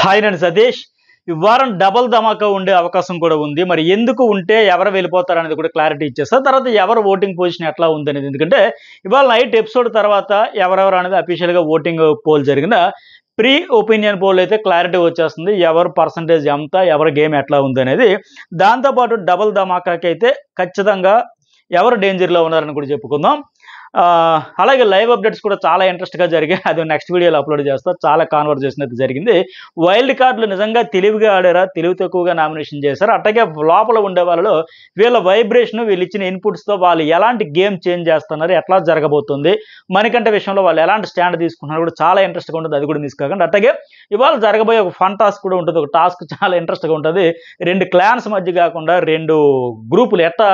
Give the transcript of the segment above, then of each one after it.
Hi నేను సతీష్. ఈ వారం డబల్ ధమాకా ఉండే అవకాశం కూడా ఉంది. మరి ఎందుకు ఉంటే ఎవరు వెళ్ళిపోతారు అనేది కూడా క్లారిటీ ఇచ్చేస్తా. తర్వాత ఎవరు ఓటింగ్ పొజిషన్ ఎట్లా ఉంది అనేది, ఎందుకంటే ఇవాళ నైట్ ఎపిసోడ్ తర్వాత ఎవరెవరు అనేది అఫీషియల్గా ఓటింగ్ పోల్ జరిగిన ప్రీ ఒపీనియన్ పోల్ అయితే క్లారిటీ వచ్చేస్తుంది. ఎవరు పర్సంటేజ్ ఎంత, ఎవరి గేమ్ ఎట్లా ఉంది అనేది. దాంతోపాటు డబల్ ధమాకాకి అయితే ఖచ్చితంగా ఎవరు డేంజర్లో ఉన్నారని కూడా చెప్పుకుందాం. అలాగే లైవ్ అప్డేట్స్ కూడా చాలా ఇంట్రెస్ట్గా జరిగాయి. అది నెక్స్ట్ వీడియోలో అప్లోడ్ చేస్తా. చాలా కాన్వర్జేషన్ అయితే జరిగింది. వైల్డ్ కార్డులు నిజంగా తెలివిగా ఆడారా, తెలివి తక్కువగా నామినేషన్ చేశారు. అట్లాగే లోపల ఉండే వాళ్ళలో వీళ్ళ వైబ్రేషన్, వీళ్ళు ఇచ్చిన ఇన్పుట్స్తో వాళ్ళు ఎలాంటి గేమ్ చేంజ్ చేస్తున్నారు, ఎట్లా జరగబోతుంది, మణికంఠ విషయంలో వాళ్ళు ఎలాంటి స్టాండ్ తీసుకుంటున్నారు కూడా చాలా ఇంట్రెస్ట్గా ఉంటుంది. అది కూడా మిస్ కాకుండా అట్లాగే ఇవాళ జరగబోయే ఒక ఫన్ టాస్క్ కూడా ఉంటుంది. ఒక టాస్క్ చాలా ఇంట్రెస్ట్గా ఉంటుంది. రెండు క్లాన్స్ మధ్య కాకుండా రెండు గ్రూపులు ఎట్లా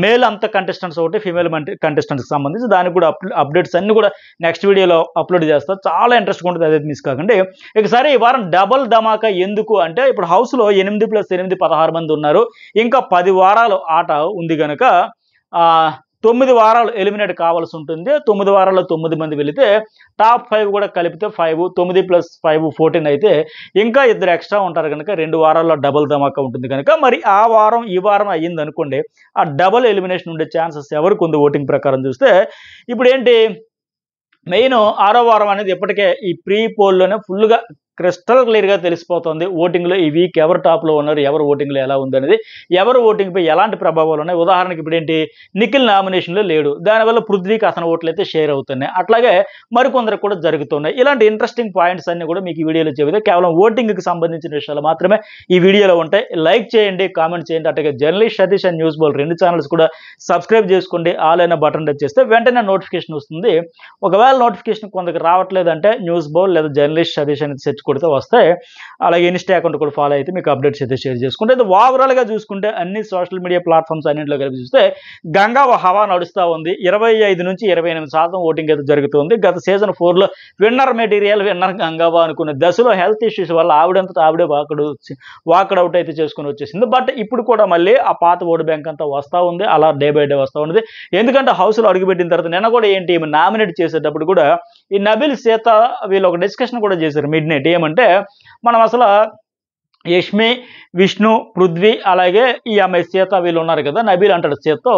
మేల్ అంత కంటెస్టెంట్స్ ఒకటి, ఫీమేల్ కంటెస్టెంట్స్కి సంబంధించి దానికి కూడా అప్డేట్స్ అన్ని కూడా నెక్స్ట్ వీడియోలో అప్లోడ్ చేస్తా. చాలా ఇంట్రెస్ట్గా ఉంటుంది. అదే మిస్ కాకండి. ఒకసారి ఈ వారం డబల్ ధమాకా ఎందుకు అంటే, ఇప్పుడు హౌస్లో 8+8 16 మంది ఉన్నారు. ఇంకా 10 వారాలు ఆట ఉంది కనుక 9 వారాలు ఎలిమినేట్ కావాల్సి ఉంటుంది. 9 వారాల్లో 9 మంది వెళితే టాప్ 5 కూడా కలిపితే 5, 9+5 14 అయితే ఇంకా 2 ఎక్స్ట్రా ఉంటారు కనుక 2 వారాల్లో డబుల్ ధమాకా ఉంటుంది కనుక మరి ఆ వారం ఈ వారం అయ్యింది అనుకోండి, ఆ డబుల్ ఎలిమినేషన్ ఉండే ఛాన్సెస్ ఎవరికి ఉంది ఓటింగ్ ప్రకారం చూస్తే. ఇప్పుడు ఏంటి మెయిన్ 6వ వారం అనేది ఇప్పటికే ఈ ప్రీ పోల్లోనే ఫుల్గా క్రిస్టల్ క్లియర్గా తెలిసిపోతుంది. ఓటింగ్లో ఈ వీక్ ఎవరు టాప్లో ఉన్నారు, ఎవరు ఓటింగ్లో ఎలా ఉంది అనేది, ఎవరు ఓటింగ్పై ఎలాంటి ప్రభావాలు ఉన్నాయి. ఉదాహరణకి ఇప్పుడు ఏంటి, నిఖిల్ నామినేషన్లో లేడు, దానివల్ల పృథ్వీకి అతని ఓట్లు అయితే షేర్ అవుతున్నాయి. అట్లాగే మరికొందరికి కూడా జరుగుతున్నాయి. ఇలాంటి ఇంట్రెస్టింగ్ పాయింట్స్ అన్ని కూడా మీకు ఈ వీడియోలో చెబితే కేవలం ఓటింగ్కి సంబంధించిన విషయాలు మాత్రమే ఈ వీడియోలో ఉంటాయి. లైక్ చేయండి, కామెంట్ చేయండి. అట్లాగే journalist Satish and news Bol 2 channels కూడా సబ్స్క్రైబ్ చేసుకోండి. ఆల్ అయిన బటన్ టచ్ చేస్తే వెంటనే నోటిఫికేషన్ వస్తుంది. ఒకవేళ నోటిఫికేషన్ కొందరికి రావట్లేదంటే న్యూస్ బోల్ లేదా జర్నలిస్ట్ సతీష్ అనేది సెర్చ్ కొడితే వస్తాయి. అలాగే ఇన్స్టా అకౌంట్ కూడా ఫాలో అయితే మీకు అప్డేట్స్ అయితే షేర్ చేసుకుంటే. అయితే ఓవరాల్గా చూసుకుంటే అన్ని సోషల్ మీడియా ప్లాట్ఫామ్స్ అన్నింటిలో కలిపి చూస్తే గంగా హవా నడుస్తూ ఉంది. 25 నుంచి 28% ఓటింగ్ అయితే జరుగుతుంది. గత సీజన్ 4లో విన్నర్ మెటీరియల్, విన్నర్ గంగావా అనుకున్న దశలో హెల్త్ ఇష్యూస్ వల్ల ఆవిడంతా ఆవిడే వాకడౌట్ అయితే చేసుకుని వచ్చేసింది. బట్ ఇప్పుడు కూడా మళ్ళీ ఆ పాత ఓటు బ్యాంక్ అంతా వస్తూ ఉంది. అలా డే బై డే వస్తూ ఉంది. ఎందుకంటే హౌస్లో అడుగుపెట్టిన తర్వాత నిన్న కూడా ఏంటి, నామినేట్ చేసేటప్పుడు కూడా ఈ నబిల్ సీత వీళ్ళు ఒక డిస్కషన్ కూడా చేశారు మిడ్ నైట్. ఏమంటే మనం అసలు యష్మి, విష్ణు, పృథ్వీ అలాగే ఈ అమ్మాయి సీత వీళ్ళు ఉన్నారు కదా. నబీల్ అంటాడు సీతతో,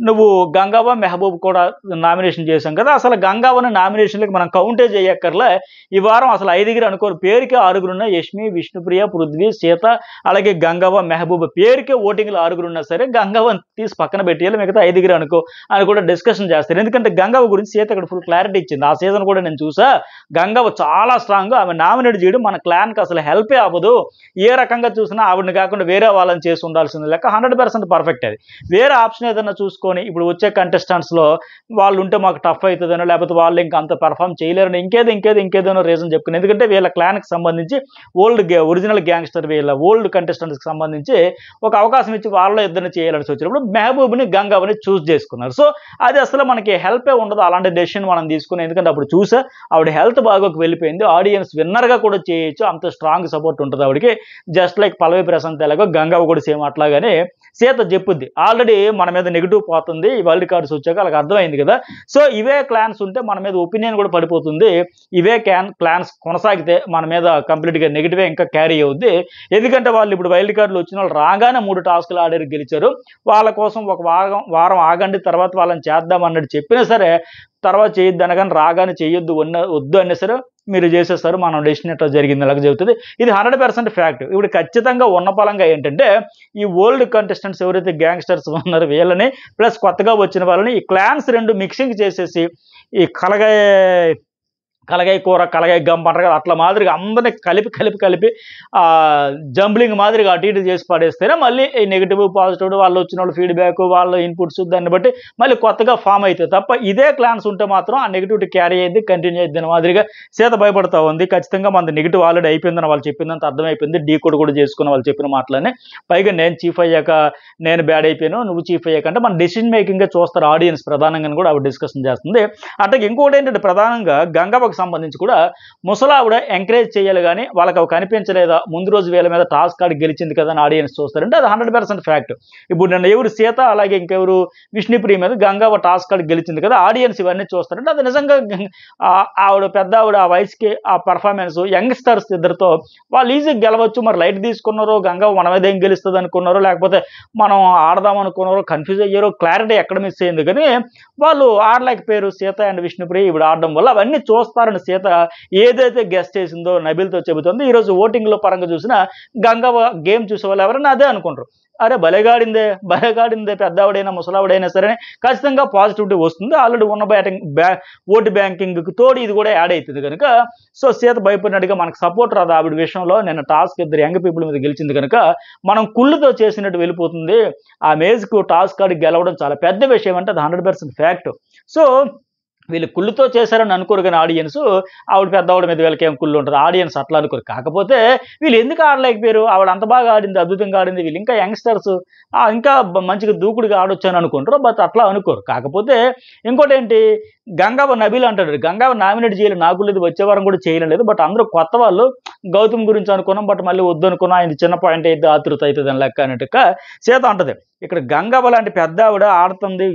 నువ్వు గంగావా మెహబూబ్ కూడా నామినేషన్ చేశాం కదా, అసలు గంగావాని నామినేషన్లకు మనం కౌంటే చేయక్కర్లే. ఈ వారం అసలు 5 అనుకోరు, పేరుకే 6 ఉన్నాయి. యష్మి, విష్ణుప్రియ, పృథ్వీ, సీత అలాగే గంగావా మెహబూబ్ పేరుకే ఓటింగ్లో 6 ఉన్నా సరే గంగావాని తీసి పక్కన పెట్టేయాలి, మిగతా 5 అనుకో అని కూడా డిస్కషన్ చేస్తారు. ఎందుకంటే గంగావ గురించి సీత ఇక్కడ ఫుల్ క్లారిటీ ఇచ్చింది. ఆ సీజన్ కూడా నేను చూసా, గంగావ చాలా స్ట్రాంగ్, ఆమె నామినేట్ చేయడం మన క్లాన్కి అసలు హెల్పే అవ్వదు. ఏ రకంగా చూసినా ఆవిడని కాకుండా వేరే వాళ్ళని చేసి ఉండాల్సింది లెక్క 100% పర్ఫెక్ట్. అది వేరే ఆప్షన్ ఏదైనా చూసుకొని ఇప్పుడు వచ్చే కంటెస్టెంట్స్లో వాళ్ళు ఉంటే మాకు టఫ్ అవుతుందనో, లేకపోతే వాళ్ళు ఇంకా అంత పర్ఫామ్ చేయలేరని ఇంకేదైనా రీజన్ చెప్పుకుని. ఎందుకంటే వీళ్ళ క్లాన్కి సంబంధించి ఒరిజినల్ గ్యాంగ్స్టర్ వీళ్ళ ఓల్డ్ కంటెస్టెంట్స్కి సంబంధించి ఒక అవకాశం ఇచ్చి వాళ్ళలో ఇద్దరిని చేయాలని వచ్చినప్పుడు మెహబూబ్ని గంగావని చూస్ చేసుకున్నారు. సో అది అసలు మనకి హెల్పే ఉండదు అలాంటి డెసిషన్ మనం తీసుకుని. ఎందుకంటే అప్పుడు చూసా ఆవిడ హెల్త్ బాగోకి వెళ్ళిపోయింది. ఆడియన్స్ విన్నర్గా కూడా చేయొచ్చు, అంత స్ట్రాంగ్ సపోర్ట్ ఉంటుంది ఆవిడకి. జస్ట్ లైక్ పల్లవి ప్రశాంత్ ఎలాగో గంగావ కూడా సేమ్ అట్లాగానే సీత చెప్పుద్ది. ఆల్రెడీ మన మీద నెగిటివ్ పోతుంది ఈ వైల్డ్ కార్డ్స్ వచ్చాక, వాళ్ళకి అర్థమైంది కదా. సో ఇవే క్లాన్స్ ఉంటే మన మీద ఒపీనియన్ కూడా పడిపోతుంది. ఇవే క్లాన్స్ కొనసాగితే మన మీద కంప్లీట్గా నెగిటివే ఇంకా క్యారీ అవుద్ది. ఎందుకంటే వాళ్ళు ఇప్పుడు వైల్డ్ కార్డులు వచ్చిన వాళ్ళు రాగానే 3 టాస్కులు ఆడారు, గెలిచారు. వాళ్ళ కోసం ఒక వారం ఆగండి, తర్వాత వాళ్ళని చేద్దాం అన్నట్టు చెప్పినా సరే తర్వాత చేయొద్దు అనగానే రాగానే చేయొద్దు వద్దు అన్నా సరే మీరు చేసేస్తారు. మనం డెసిషన్ ఎట్లా జరిగింది అలాగే చెబుతుంది. ఇది 100% ఫ్యాక్ట్. ఇప్పుడు ఖచ్చితంగా ఉన్న పలంగా ఏంటంటే ఈ ఓల్డ్ కంటెస్టెంట్స్ ఎవరైతే గ్యాంగ్స్టర్స్ ఉన్నారో వీళ్ళని ప్లస్ కొత్తగా వచ్చిన వాళ్ళని ఈ క్లాన్స్ 2 మిక్సింగ్ చేసేసి ఈ కలగాయ కూర, కలగాయ గంప అంటారు కదా, అట్లా మాదిరిగా అందరినీ కలిపి జంబ్లింగ్ మాదిరిగా అటు ఇటు చేసి పడేస్తేనే మళ్ళీ ఈ నెగిటివ్ పాజిటివ్ వాళ్ళు వచ్చిన వాళ్ళు ఫీడ్బ్యాక్, వాళ్ళ ఇన్పుట్స్ దాన్ని బట్టి మళ్ళీ కొత్తగా ఫామ్ అవుతుంది. తప్ప ఇదే క్లాన్స్ ఉంటే మాత్రం ఆ నెగిటివిటీ క్యారీ అయ్యింది, కంటిన్యూ అయ్యింది అని మాదిరిగా సీత భయపడుతూ ఉంది. ఖచ్చితంగా మన నెగిటివ్ ఆల్రెడీ అయిపోయిందని వాళ్ళు చెప్పిందంత అర్థమైపోయింది. డీ కోడ్ కూడా చేసుకున్న వాళ్ళు చెప్పిన మాటలని. పైగా నేను చీఫ్ అయ్యాక నేను బ్యాడ్ అయిపోయాను, నువ్వు చీఫ్ అయ్యాక అంటే మన డెసిషన్ మేకింగ్గా చూస్తారు ఆడియన్స్ ప్రధానంగా కూడా ఆవిడ డిస్కషన్ చేస్తుంది. అట్లాగే ఇంకోటి ఏంటంటే ప్రధానంగా గంగావకు సంబంధించి కూడా ముసలావిడ ఎంకరేజ్ చేయాలి కానీ వాళ్ళకి అవి కనిపించలేదా, ముందు రోజు వీళ్ళ మీద టాస్క్ ఆడి గెలిచింది కదా అని ఆడియన్స్ చూస్తారంటే అది 100% ఫ్యాక్ట్. ఇప్పుడు నన్ను ఎవరు సీత అలాగే ఇంకెవరు విష్ణుప్రియ మీద గంగవ్వ టాస్క్ ఆడి గెలిచింది కదా, ఆడియన్స్ ఇవన్నీ చూస్తారంటే అది నిజంగా ఆవిడ పెద్ద ఆవిడ ఆ వయసుకి ఆ పర్ఫార్మెన్స్ యంగ్స్టర్స్ ఇద్దరితో వాళ్ళు ఈజీగా గెలవచ్చు. మరి లైట్ తీసుకున్నారో గంగవ్వ మన మీద ఏం గెలుస్తుంది అనుకున్నారో లేకపోతే మనం ఆడదాం అనుకున్నారో కన్ఫ్యూజ్ అయ్యారో క్లారిటీ ఎక్కడ మిస్ అయింది కానీ వాళ్ళు ఆడలేకపోయారు సీత అండ్ విష్ణుప్రియ ఈవిడ ఆడడం వల్ల. అవన్నీ చూస్తారని సీత ఏదైతే గెస్ట్ చేసిందో నబిల్తో చెబుతుంది. ఈరోజు ఓటింగ్లో పరంగా చూసినా గంగవ్వ గేమ్ చూసే వాళ్ళు ఎవరైనా అదే అనుకుంటారు, అరే బలేగాడిందే పెద్దవాడైనా ముసలావిడైనా సరే ఖచ్చితంగా పాజిటివిటీ వస్తుంది. ఆల్రెడీ ఉన్న ఓటు బ్యాంకింగ్కి తోడు ఇది కూడా యాడ్ అవుతుంది కనుక సో సీత భయపడినట్టుగా మనకు సపోర్ట్ రాదు ఆవిడ విషయంలో. నిన్న టాస్క్ ఇద్దరు యంగ్ పీపుల్ మీద గెలిచింది కనుక మనం కుళ్ళుతో చేసినట్టు వెళ్ళిపోతుంది. ఆ మేజ్కు టాస్క్ ఆడి గెలవడం చాలా పెద్ద విషయం అంటే అది 100% ఫ్యాక్ట్. సో వీళ్ళు కుళ్ళుతో చేశారని అనుకోరు కానీ ఆడియన్స్ ఆవిడ పెద్దవాడి మీద వీళ్ళకి ఏం కుళ్ళు ఉంటుంది, ఆడియన్స్ అట్లా అనుకోరు. కాకపోతే వీళ్ళు ఎందుకు ఆడలేకపోయారు, ఆవిడ అంత బాగా ఆడింది, అద్భుతంగా ఆడింది, వీళ్ళు ఇంకా యంగ్స్టర్స్ ఇంకా మంచిగా దూకుడుగా ఆడొచ్చు అని అనుకుంటారు. బట్ అట్లా అనుకోరు. కాకపోతే ఇంకోటి ఏంటి, గంగవ్వ నబీల్ అంటాడు, గంగవ్వ నామినేట్ చేయలేదు, నాకు లేదు, వచ్చే వారం కూడా చేయలేదు. బట్ అందరూ కొత్త వాళ్ళు గౌతమ్ గురించి అనుకున్నాం, బట్ మళ్ళీ వద్దు అనుకున్నాం, ఆయన చిన్న పాయింట్ అయితే ఆతృత అవుతుంది అని లెక్క అన్నట్టుగా సీత అంటది. ఇక్కడ గంగవ్వ లాంటి పెద్ద ఆవిడ ఆడుతుంది,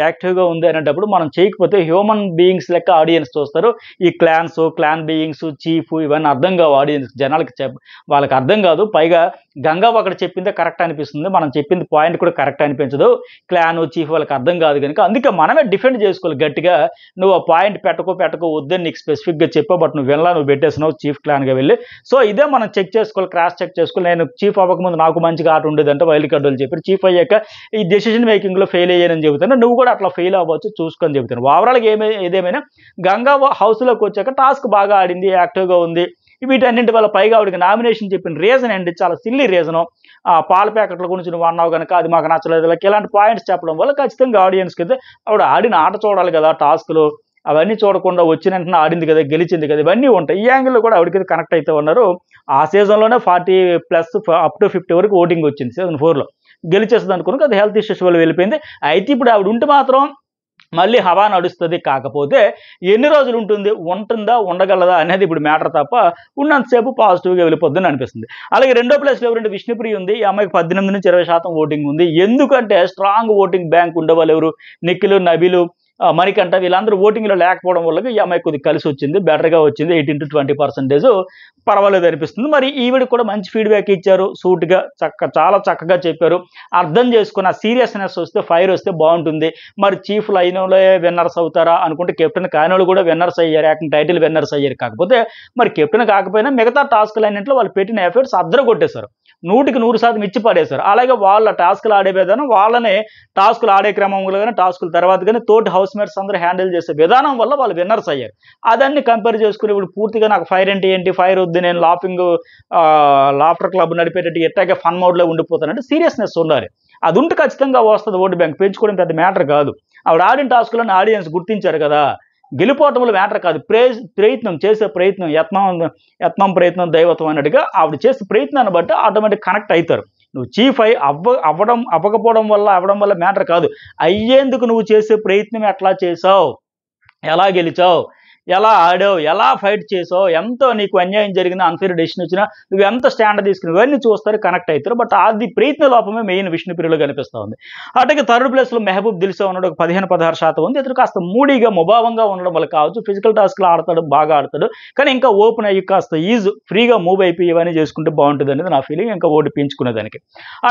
యాక్టివ్గా ఉంది అనేటప్పుడు మనం చేయకపోతే హ్యూమన్ బీయింగ్స్ లెక్క ఆడియన్స్ చూస్తారు. ఈ క్లాన్ బీయింగ్స్ చీఫ్ ఇవన్నీ అర్థం కావు ఆడియన్స్, జనాలకి వాళ్ళకి అర్థం కాదు. పైగా గంగవ్వ అక్కడ చెప్పిందే కరెక్ట్ అనిపిస్తుంది, మనం చెప్పింది పాయింట్ కూడా కరెక్ట్ అనిపించదు. క్లాన్ చీఫ్ వాళ్ళకి అర్థం కాదు కనుక అందుకే మనమే డిఫెండ్ చేసుకోవాలి గట్టిగా. నువ్వు ఆ పాయింట్ పెట్టుకో వద్దని నీకు స్పెసిఫిక్గా చెప్పావు, బట్ నువ్వు నువ్వు పెట్టేసినావు చీఫ్ క్లాన్గా వెళ్ళి. సో ఇదే మనం చెక్ చేసుకోవాలి, క్రాస్ చెక్ చేసుకోవాలి. నేను చీఫ్ అవ్వకముందు నాకు మంచిగా ఆట ఉండేదంటే వైల్డ్ కార్డు వాళ్ళు చెప్పారు, చీఫ్ అయ్యాక ఈ డెసిషన్ మేకింగ్లో ఫెయిల్ అయ్యానని చెబుతాను, నువ్వు కూడా అట్లా ఫెయిల్ అవ్వచ్చు చూసుకొని చెబుతాను. ఓవరాల్గా ఏదేమైనా గంగవ్వ హౌస్లోకి వచ్చాక టాస్క్ బాగా ఆడింది, యాక్టివ్గా ఉంది. వీటన్నింటి వల్ల పైగా ఆవిడకి నామినేషన్ చెప్పిన రీజన్ ఏంటి, చాలా సిల్లీ రీజను. పాల ప్యాకెట్ల గురించి నువ్వు అన్నావు కనుక అది మాకు నచ్చలేదు, ఇలాంటి పాయింట్స్ చెప్పడం వల్ల ఖచ్చితంగా ఆడియన్స్కి అయితే ఆవిడ ఆడిన ఆట చూడాలి కదా, టాస్క్లో అవన్నీ చూడకుండా వచ్చిన వెంటనే ఆడింది కదా, గెలిచింది కదా, ఇవన్నీ ఉంటాయి. ఈ యాంగిల్లో కూడా ఆవిడకి కనెక్ట్ అయితే ఉన్నారు. ఆ సీజన్లోనే 40+ అప్ టు 50 వరకు ఓటింగ్ వచ్చింది సీజన్ 4లో, గెలిచేస్తుంది అనుకున్నాక అది హెల్త్ ఇష్యూస్ వల్ల వెళ్ళిపోయింది. అయితే ఇప్పుడు ఆవిడ ఉంటే మాత్రం మళ్ళీ హవా నడుస్తుంది. కాకపోతే ఎన్ని రోజులు ఉంటుందా ఉండగలదా అనేది ఇప్పుడు మ్యాటర్ తప్ప ఉన్నంతసేపు పాజిటివ్గా వెళ్ళిపోద్దని అనిపిస్తుంది. అలాగే రెండో ప్లేస్లో ఎవరంటే విష్ణుప్రియ ఉంది. ఈ అమ్మాయికి 18 నుంచి 20% ఓటింగ్ ఉంది. ఎందుకంటే స్ట్రాంగ్ ఓటింగ్ బ్యాంక్ ఉండేవాళ్ళు ఎవరు, నిఖిల్, నబీలు, మణికంఠ వీళ్ళందరూ ఓటింగ్లో లేకపోవడం వల్ల ఈ అమ్మాయి కొద్దిగా కలిసి వచ్చింది, బెటర్గా వచ్చింది. 18 to 20% పర్వాలేదు అనిపిస్తుంది. మరి ఈవిడ కూడా మంచి ఫీడ్బ్యాక్ ఇచ్చారు, సూట్గా చాలా చక్కగా చెప్పారు, అర్థం చేసుకున్న సీరియస్నెస్ వస్తే ఫైర్ వస్తే బాగుంటుంది. మరి చీఫ్ లైన్లో విన్నర్స్ అవుతారా అనుకుంటే కెప్టెన్ కానివాళ్ళు కూడా విన్నర్స్ అయ్యారు, యాక్టింగ్ టైటిల్ విన్నర్స్ అయ్యారు. కాకపోతే మరి కెప్టెన్ కాకపోయినా మిగతా టాస్క్లు అన్నింటిలో వాళ్ళు పెట్టిన ఎఫర్ట్స్ అద్దరు కొట్టేశారు, 100% ఇచ్చి పడేశారు. అలాగే వాళ్ళ టాస్క్లు ఆడే విధానం, వాళ్ళనే టాస్కులు ఆడే క్రమంలో కానీ టాస్కుల తర్వాత కానీ తోటి హౌస్ మేట్స్ అందరూ హ్యాండిల్ చేసే విధానం వల్ల వాళ్ళు విన్నర్స్ అయ్యారు. అదన్నీ కంపేర్ చేసుకుని ఇప్పుడు పూర్తిగా నాకు ఫైర్ ఏంటి ఫైర్ వద్దు, నేను లాఫ్టర్ క్లబ్ నడిపేటట్టు ఎట్టాగే ఫన్ మోడ్లో ఉండిపోతానంటే సీరియస్నెస్ ఉండాలి. అది ఉంటే ఖచ్చితంగా వస్తుంది. ఓటు బ్యాంక్ పెంచుకోవడం పెద్ద మ్యాటర్ కాదు. ఆవిడ ఆడిన టాస్కులను ఆడియన్స్ గుర్తించారు కదా, గెలిపోవటంలో మ్యాటర్ కాదు, ప్రయత్నం చేసే ప్రయత్నం, యత్నం ప్రయత్నం దైవత్వం అన్నట్టుగా ఆవిడ చేసే ప్రయత్నాన్ని బట్టి ఆటోమేటిక్ కనెక్ట్ అవుతారు. నువ్వు చీఫ్ అవ్వకపోవడం వల్ల అవ్వడం వల్ల మ్యాటర్ కాదు, అయ్యేందుకు నువ్వు చేసే ప్రయత్నం ఎట్లా చేసావు, ఎలా గెలిచావు, ఎలా ఆడావు, ఎలా ఫైట్ చేసావు, ఎంతో నీకు అన్యాయం జరిగినా అన్ఫేర్ డెసిషన్ వచ్చినా నువ్వు ఎంత స్టాండ్ తీసుకుని ఇవన్నీ చూస్తారు, కనెక్ట్ అవుతారు. బట్ అది ప్రయత్న లోపమే మెయిన్ విష్ణుప్రియలో కనిపిస్తూ ఉంది. అట్లాగే థర్డ్ ప్లేస్లో మెహబూబ్ దిల్సా ఉన్నాడు, ఒక 15-16% ఉంది. ఇతను కాస్త మూడీగా ముభావంగా ఉండడం వల్ల కావచ్చు, ఫిజికల్ టాస్క్లు ఆడతాడు, బాగా ఆడతాడు, కానీ ఇంకా ఓపెన్ అయ్యి కాస్త ఫ్రీగా మూవ్ అయిపోయి ఇవన్నీ చేసుకుంటే బాగుంటుంది అనేది నా ఫీలింగ్, ఇంకా ఓటు పెంచుకునేదానికి.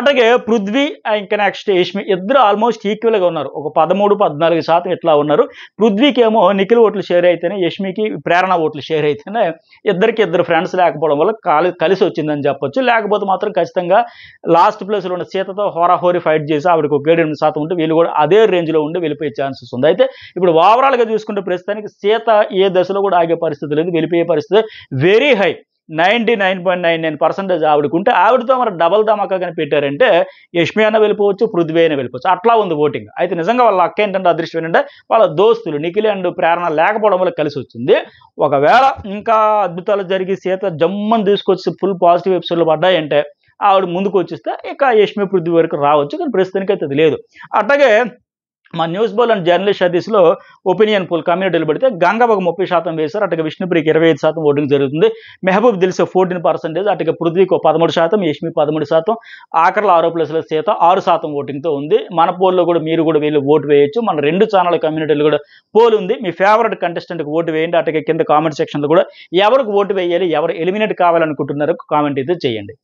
అట్లాగే పృథ్వీ ఇంకా నెక్స్ట్ యష్మి ఇద్దరు ఆల్మోస్ట్ ఈక్వల్గా ఉన్నారు, ఒక 13-14% ఇట్లా ఉన్నారు. పృథ్వీకి ఏమో నిఖిల్ ఓట్లు షేర్ అయితేనే, యష్మికి ప్రేరణ ఓట్లు షేర్ అయితేనే, ఇద్దరు ఫ్రెండ్స్ లేకపోవడం వల్ల కలిసి వచ్చిందని చెప్పొచ్చు. లేకపోతే మాత్రం ఖచ్చితంగా లాస్ట్ ప్లేస్లో ఉన్న సీతతో హోరాహోరీ ఫైట్ చేసి ఆవిడకు 7-8% ఉంటే వీళ్ళు కూడా అదే రేంజ్లో ఉండి వెళ్ళిపోయే ఛాన్సెస్ ఉంది. అయితే ఇప్పుడు ఓవరాల్గా చూసుకుంటే ప్రస్తుతానికి సీత ఏ దశలో కూడా ఆగే పరిస్థితి లేదు, వెళ్ళిపోయే పరిస్థితి వెరీ హై, 99.99% ఆవిడకుంటే. ఆవిడతో మరి డబల్ ధమాకా కానీ పెట్టారంటే యష్మి అయినా వెళ్ళిపోవచ్చు, పృథ్వీ అయినా వెళ్ళిపోవచ్చు, అట్లా ఉంది ఓటింగ్. అయితే నిజంగా వాళ్ళ అక్క ఏంటంటే అదృష్టం ఏంటంటే వాళ్ళ దోస్తులు నిఖిల్ అండ్ ప్రేరణ లేకపోవడం వల్ల కలిసి వచ్చింది. ఒకవేళ ఇంకా అద్భుతాలు జరిగి సీత జమ్మని తీసుకొచ్చి ఫుల్ పాజిటివ్ ఎపిసోడ్లు పడ్డాయంటే ఆవిడ ముందుకు వచ్చేస్తే ఇక యష్మి పృథ్వీ వరకు రావచ్చు, కానీ ప్రస్తుతానికి అయితే అది లేదు. అట్లాగే మా న్యూస్ బోల్ అండ్ జర్నలిస్ట్ సర్వీస్లో ఒపీనియన్ పోల్ కమ్యూనిటీలు పెడితే గంగవ్వకు 30% వేశారు, అటుగా విష్ణుప్రియకి 25% ఓటింగ్ జరుగుతుంది, మెహబూబ్ దిల్సే 14%, అటుగా పృథ్వీకి 13%, యష్మి 13%, ఆఖరిలో 6+6 సీత 6% ఓటింగ్తో ఉంది. మన పోల్లో కూడా మీరు కూడా వీళ్ళు ఓటు వేయొచ్చు. మన 2 ఛానల్ కమ్యూనిటీలు కూడా పోల్ ఉంది. మీ ఫేవరెట్ కంటెస్టెంట్కి ఓటు వేయండి. అటుగా కింద కామెంట్ సెక్షన్లో కూడా ఎవరికి ఓటు వేయాలి, ఎవరు ఎలిమినేట్ కావాలనుకుంటున్నారో కామెంట్ అయితే చేయండి.